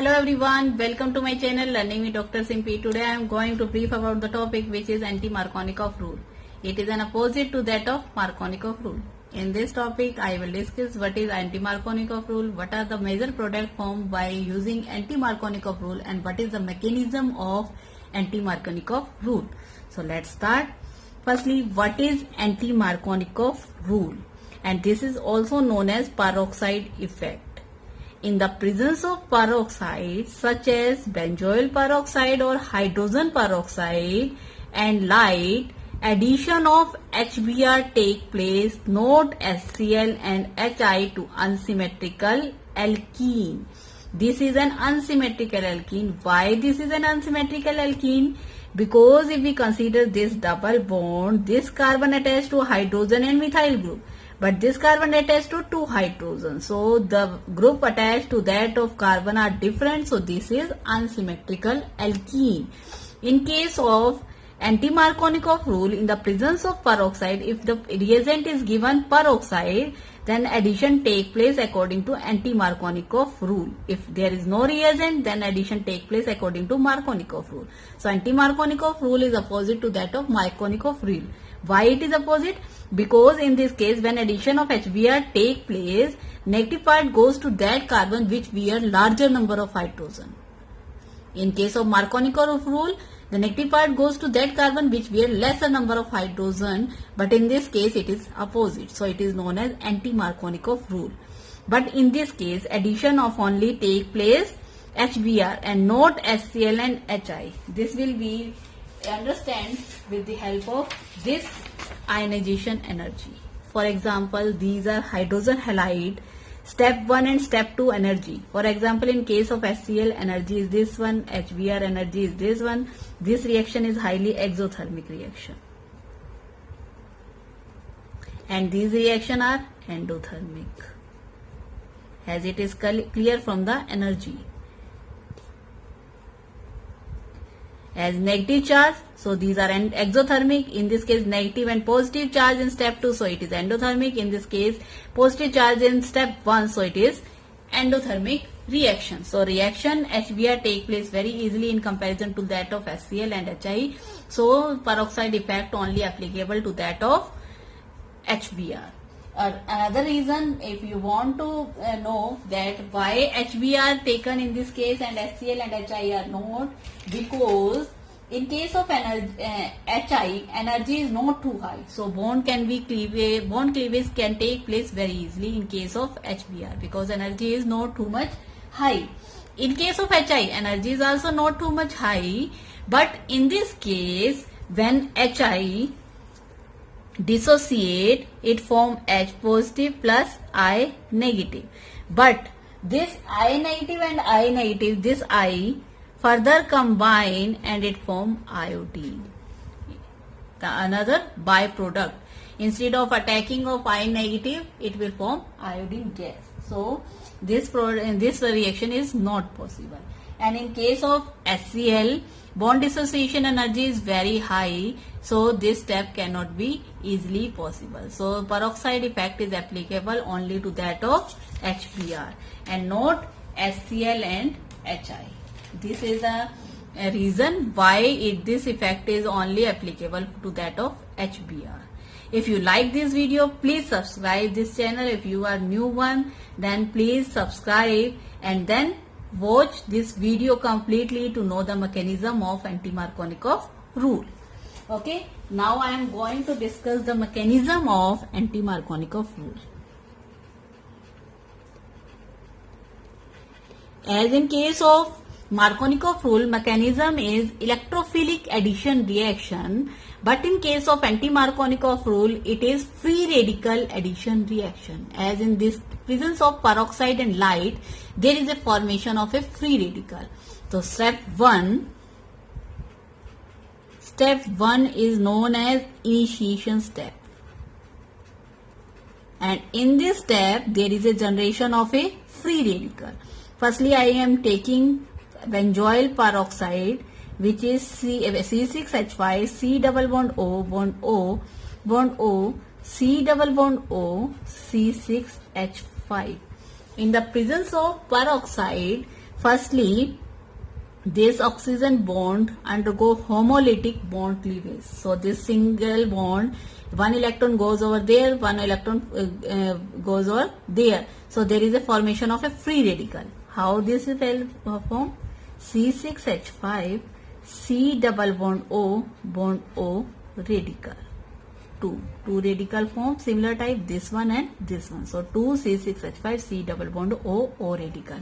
Hello everyone, welcome to my channel Learning with Dr. Simpi. Today I am going to brief about the topic which is anti-Markovnikov rule. It is an opposite to that of Markovnikov rule. In this topic I will discuss what is anti-Markovnikov rule, what are the major products formed by using anti-Markovnikov rule and what is the mechanism of anti-Markovnikov rule. So let's start. Firstly, what is anti-Markovnikov rule? And this is also known as peroxide effect. In the presence of peroxide such as benzoyl peroxide or hydrogen peroxide and light, addition of HBr take place, note HCl and HI to unsymmetrical alkene. This is an unsymmetrical alkene. Why this is an unsymmetrical alkene? Because if we consider this double bond, this carbon attached to hydrogen and methyl group, but this carbon attached to two hydrogens. So the group attached to that of carbon are different. So this is unsymmetrical alkene. In case of anti-Markovnikov rule, in the presence of peroxide, if the reagent is given peroxide, then addition take place according to anti-Markovnikov rule. If there is no reagent, then addition take place according to Markovnikov rule. So anti-Markovnikov rule is opposite to that of Markovnikov rule. Why it is opposite? Because in this case, when addition of HBr take place, negative part goes to that carbon which bear larger number of hydrogen. In case of Markovnikov rule, the negative part goes to that carbon which bear lesser number of hydrogen, but in this case it is opposite. So it is known as anti-Markovnikov rule. But in this case, addition of only take place HBr and not HCl and HI. This will be understand with the help of this ionization energy. For example, these are hydrogen halide, step 1 and step 2 energy. For example, in case of HCl, energy is this one, HBr energy is this one. This reaction is highly exothermic reaction. And these reactions are endothermic, as it is clear from the energy. As negative charge, so these are exothermic. In this case, negative and positive charge in step 2, so it is endothermic. In this case, positive charge in step 1, so it is endothermic reaction. So reaction HBr take place very easily in comparison to that of HCl and HI. So peroxide effect only applicable to that of HBr. Another reason, if you want to know that why HBr taken in this case and HCl and HI are not, because in case of HI, energy is not too high, so bond cleavage can take place very easily in case of HBr because energy is not too much high. In case of HI, energy is also not too much high, but in this case, when HI dissociate, it form H positive plus I negative. But this I negative and I negative, this I further combine and it form iodine, another byproduct. Instead of attacking of I negative, it will form iodine gas. So this reaction is not possible. And in case of HCl, bond dissociation energy is very high, so this step cannot be easily possible. So peroxide effect is applicable only to that of HBr and not HCl and HI. This is a reason why this effect is only applicable to that of HBr. If you like this video, please subscribe this channel. If you are new one, then please subscribe and then watch this video completely to know the mechanism of anti-Markovnikov rule. Okay, now I am going to discuss the mechanism of anti-Markovnikov rule. As in case of Markovnikov rule, mechanism is electrophilic addition reaction, but in case of anti-Markovnikov rule, it is free radical addition reaction. As in this presence of peroxide and light, there is a formation of a free radical. So step 1 is known as initiation step. And in this step, there is a generation of a free radical. Firstly, I am taking benzoyl peroxide, which is C6H5, C double bond O, bond O, bond O, C double bond O, C6H5. In the presence of peroxide, Firstly, this oxygen bond undergo homolytic bond cleavage. So this single bond, one electron goes over there, one electron goes over there. So there is a formation of a free radical. How this will form? C6H5 C double bond O radical. Two radical form similar type, this one and this one. So 2 C6H5 C double bond O radical.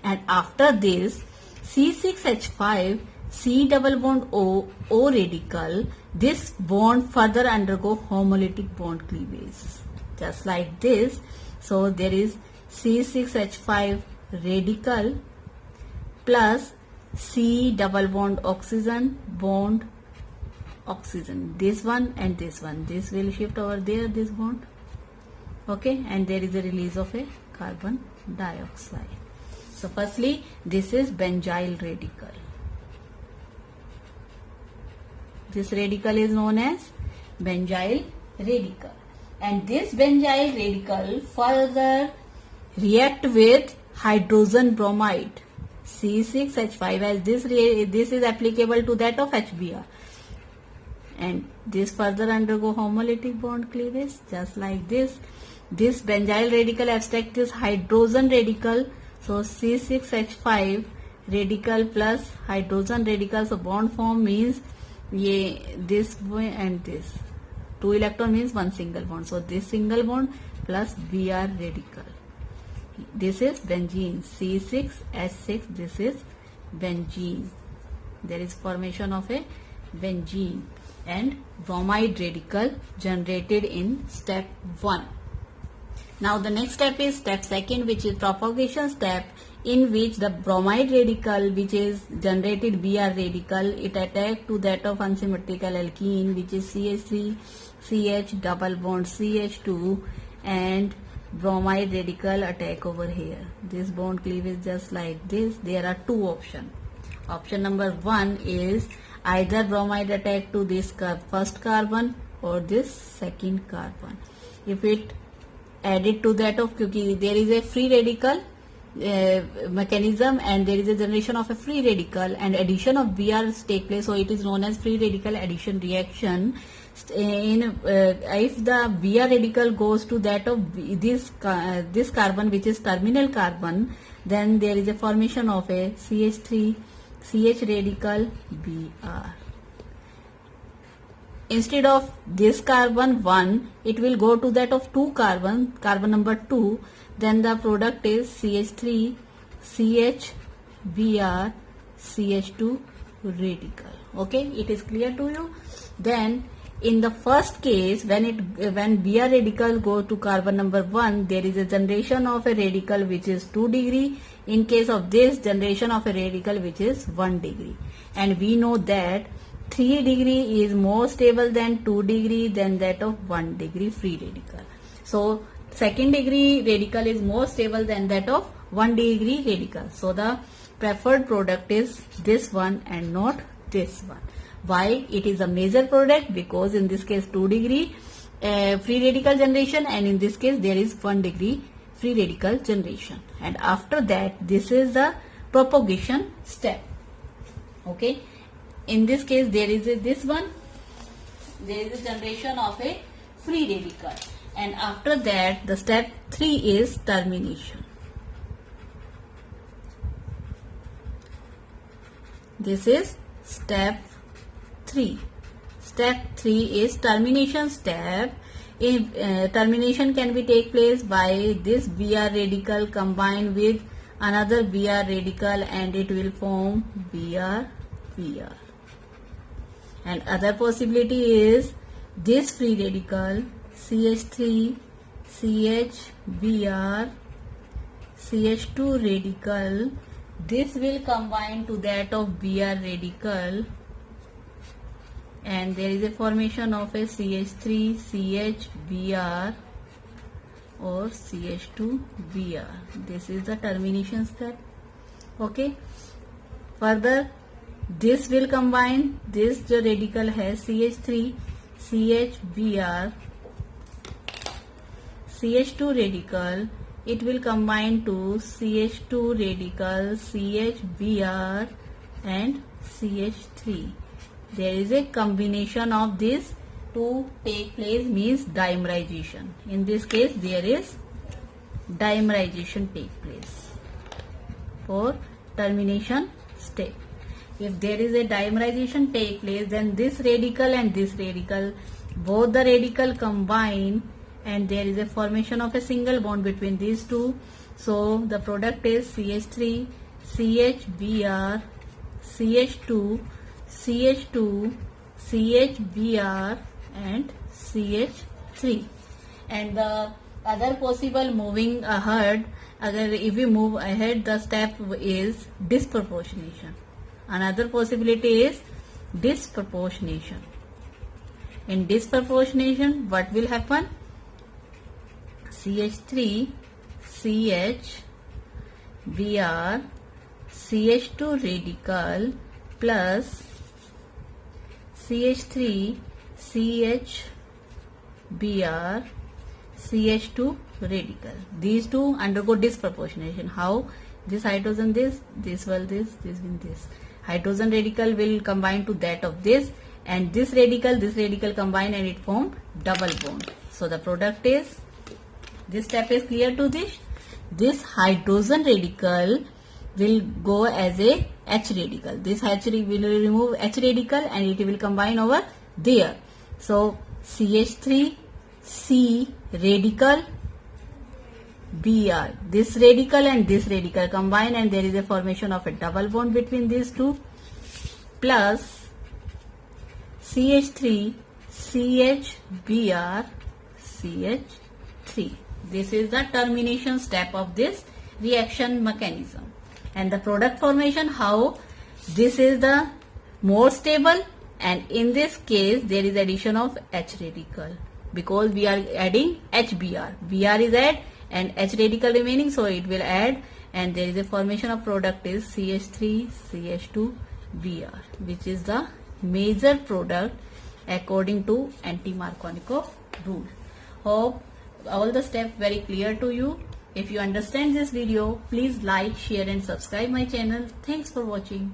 And after this C6H5 C double bond O radical, this bond further undergo homolytic bond cleavage just like this. So there is C6H5 radical plus C double bond oxygen, this one and this one, this will shift over there, this bond, okay, and there is a release of a carbon dioxide. So firstly, this is benzyl radical. This radical is known as benzyl radical, and this benzyl radical further react with hydrogen bromide C6H5, as this is applicable to that of HBr, and this further undergo homolytic bond cleavage just like this. This benzyl radical abstract is hydrogen radical, so C6H5 radical plus hydrogen radical, so bond form means this way and this, 2 electron means one single bond, so this single bond plus Br radical. This is benzene, C6H6, this is benzene. There is formation of a benzene and bromide radical generated in step 1. Now the next step is step 2, which is propagation step, in which the bromide radical, which is generated Br radical, it attack to that of unsymmetrical alkene, which is CH3 CH double bond CH2, and bromide radical attack over here. This bond cleavage just like this. There are 2 options. Option number 1 is either bromide attack to this first carbon or this second carbon. If it added to that of, because there is a free radical mechanism and there is a generation of a free radical and addition of Br take place, so it is known as free radical addition reaction. If the Br radical goes to that of this carbon, which is terminal carbon, then there is a formation of a CH3 CH radical Br. Instead of this carbon 1, it will go to that of 2 carbon number 2, then the product is CH3 CH Br CH2 radical. Okay, it is clear to you? Then in the first case, when Br radical go to carbon number 1, there is a generation of a radical which is 2 degree. In case of this, generation of a radical which is 1 degree. And we know that 3 degree is more stable than 2 degree than that of 1 degree free radical. So second degree radical is more stable than that of 1 degree radical. So the preferred product is this one and not this one. Why? It is a major product because in this case 2 degree free radical generation, and in this case there is 1 degree free radical generation. And after that, this is the propagation step. Okay. In this case there is this one, there is a generation of a free radical, and after that the step 3 is termination. This is step 3. Step 3 is termination step. Termination can be take place by this Br radical combined with another Br radical, and it will form Br. And other possibility is this free radical CH3 CH Br CH2 radical, this will combine to that of Br radical, and there is a formation of a CH3 CH Br or CH2 Br. This is the termination step. Okay. Further, this will combine, this the radical has CH3 CH Br CH2 radical, it will combine to CH2 radical, CHBr and CH3. There is a combination of these to take place, means dimerization. In this case there is dimerization take place for termination step. If there is a dimerization take place, then this radical and this radical, both the radical combine and there is a formation of a single bond between these two. So the product is CH3, CHBr, CH2, CH2, CHBr and CH3. And the other possible moving ahead, if we move ahead, the step is disproportionation. Another possibility is disproportionation. In disproportionation, what will happen? CH3, CH, Br, CH2 radical plus CH3, CH, Br, CH2 radical. These two undergo disproportionation. How? This hydrogen this will this will this. Hydrogen radical will combine to that of this, and this radical combine and it form double bond. So the product is, this step is clear to this. This hydrogen radical will go as a H radical. This H will remove H radical and it will combine over there. So CH3, C radical, Br. This radical and this radical combine and there is a formation of a double bond between these two, plus CH3, CH, Br, CH3. This is the termination step of this reaction mechanism. And the product formation, how? This is the more stable, and in this case there is addition of H radical because we are adding HBr. Br is add and H radical remaining, so it will add and there is a formation of product is CH3, CH2, Br, which is the major product according to anti-Markovnikov rule. Hope all the steps very clear to you. If you understand this video, please like, share and subscribe my channel. Thanks for watching.